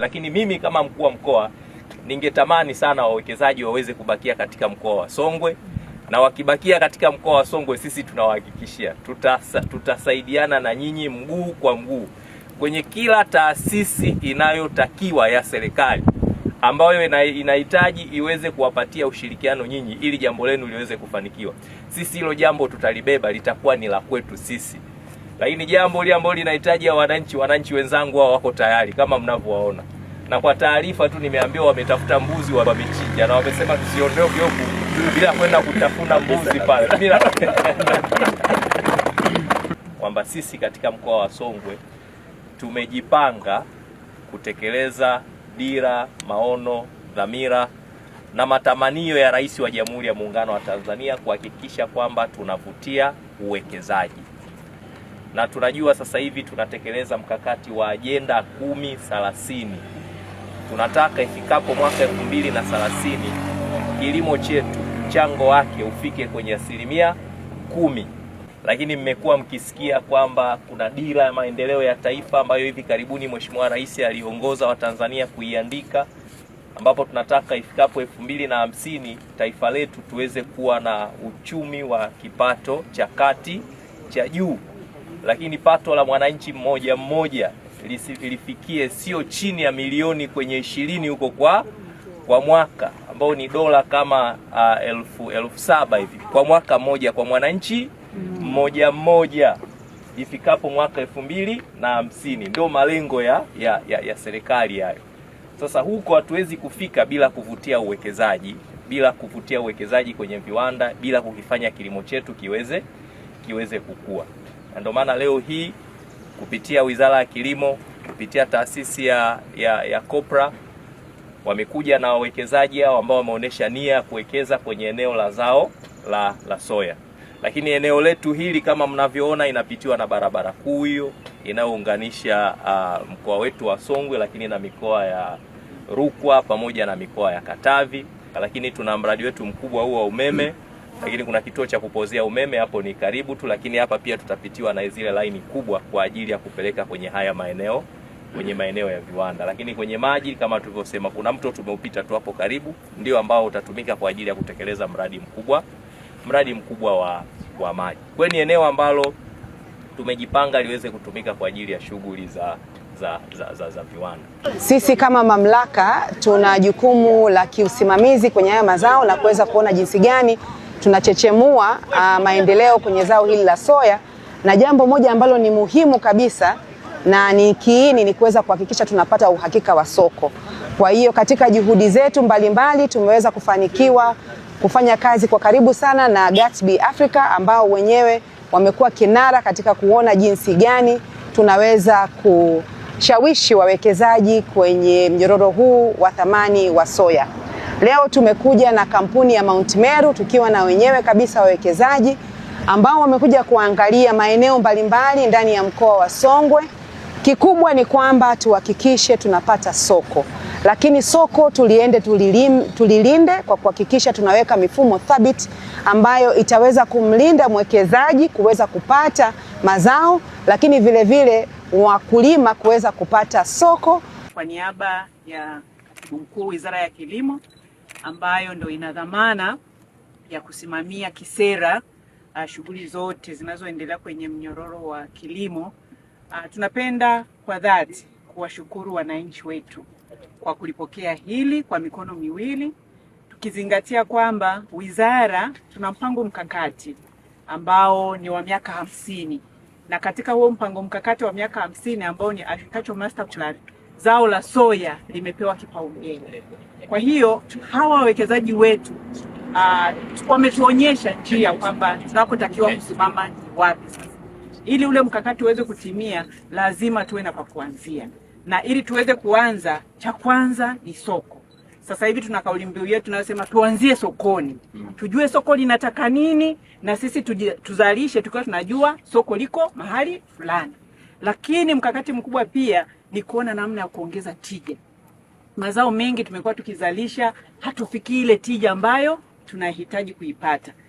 Lakini mimi kama mkuu wa mkoa ningetamani sana wawekezaji waweze kubakia katika mkoa wa Songwe, na wakibakia katika mkoa wa Songwe, sisi tunawahakikishia tutasaidiana na nyinyi mguu kwa mguu kwenye kila taasisi inayotakiwa ya serikali ambayo inahitaji iweze kuwapatia ushirikiano nyinyi ili jambo lenu liweze kufanikiwa. Sisi hilo jambo tutalibeba, litakuwa ni la kwetu sisi. Lakini jambo lile ambalo linahitaji wananchi wenzangu wao wako tayari kama mnavyowaona. Na kwa taarifa tu nimeambiwa wametafuta mbuzi wamechinja, na wamesema tusiondoke huku bila kwenda kutafuna mbuzi pale. Kwamba sisi katika mkoa wa Songwe tumejipanga kutekeleza dira, maono, dhamira na matamanio ya Rais wa Jamhuri ya Muungano wa Tanzania kuhakikisha kwamba tunavutia uwekezaji. Na tunajua sasa hivi tunatekeleza mkakati wa ajenda 10-30. Tunataka ifikapo mwaka 2030 kilimo chetu mchango wake ufike kwenye 10%. Lakini mmekuwa mkisikia kwamba kuna dira ya maendeleo ya taifa ambayo hivi karibuni Mheshimiwa Rais aliongoza Watanzania kuiandika, ambapo tunataka ifikapo 2050 taifa letu tuweze kuwa na uchumi wa kipato cha kati cha juu, lakini pato la mwananchi mmoja mmoja lifikie sio chini ya milioni kwenye 20 huko kwa mwaka, ambao ni dola kama 7,000 hivi kwa mwaka mmoja kwa mwananchi mmoja mmoja ifikapo mwaka 2050. Ndio malengo ya serikali hayo. Sasa huko hatuwezi kufika bila kuvutia uwekezaji, kwenye viwanda, bila kukifanya kilimo chetu kiweze kukua. Ndio maana leo hii kupitia Wizara ya Kilimo, kupitia taasisi ya Kopra wamekuja na wawekezaji hao ambao wameonyesha nia ya kuwekeza kwenye eneo la zao la soya. Lakini eneo letu hili kama mnavyoona inapitiwa na barabara kuu hiyo inayounganisha mkoa wetu wa Songwe, lakini na mikoa ya Rukwa pamoja na mikoa ya Katavi. Lakini tuna mradi wetu mkubwa huo wa umeme, lakini kuna kituo cha kupozea umeme hapo ni karibu tu, lakini hapa pia tutapitiwa na zile laini kubwa kwa ajili ya kupeleka kwenye haya maeneo, kwenye maeneo ya viwanda. Lakini kwenye maji kama tulivyosema, kuna mto tumeupita tu hapo karibu, ndio ambao utatumika kwa ajili ya kutekeleza mradi mkubwa wa maji. Kwa ni eneo ambalo tumejipanga liweze kutumika kwa ajili ya shughuli za viwanda. Sisi kama mamlaka tuna jukumu la kiusimamizi kwenye haya mazao na kuweza kuona jinsi gani tunachechemua maendeleo kwenye zao hili la soya, na jambo moja ambalo ni muhimu kabisa na ni kiini ni kuweza kuhakikisha tunapata uhakika wa soko. Kwa hiyo katika juhudi zetu mbalimbali tumeweza kufanikiwa kufanya kazi kwa karibu sana na Gatsby Africa ambao wenyewe wamekuwa kinara katika kuona jinsi gani tunaweza kushawishi wawekezaji kwenye mnyororo huu wa thamani wa soya. Leo tumekuja na kampuni ya Mount Meru tukiwa na wenyewe kabisa wawekezaji ambao wamekuja kuangalia maeneo mbalimbali ndani ya mkoa wa Songwe. Kikubwa ni kwamba tuhakikishe tunapata soko. Lakini soko tulilinde kwa kuhakikisha tunaweka mifumo thabiti ambayo itaweza kumlinda mwekezaji kuweza kupata mazao, lakini vile vile wakulima kuweza kupata soko. Kwa niaba ya Katibu Mkuu Wizara ya Kilimo ambayo ndio ina dhamana ya kusimamia kisera shughuli zote zinazoendelea kwenye mnyororo wa kilimo, tunapenda kwa dhati kuwashukuru wananchi wetu kwa kulipokea hili kwa mikono miwili, tukizingatia kwamba wizara tuna mpango mkakati ambao ni wa miaka 50, na katika huo mpango mkakati wa miaka 50 ambao ni Agricultural Master Plan, zao la soya limepewa kipaumbele. Kwa hiyo hawa wawekezaji wetu wametuonyesha njia kwamba tunakotakiwa kusimama ni wapi sasa. Ili ule mkakati uweze kutimia, lazima tuwe na pa kuanzia. Na ili tuweze kuanza, cha kwanza ni soko. Sasa hivi tuna kauli mbiu yetu tunayosema tuanzie sokoni. Tujue soko linataka nini na sisi tuzalishe tukiwa tunajua soko liko mahali fulani. Lakini mkakati mkubwa pia ni kuona namna ya kuongeza tija. Mazao mengi tumekuwa tukizalisha hatufikii ile tija ambayo tunahitaji kuipata.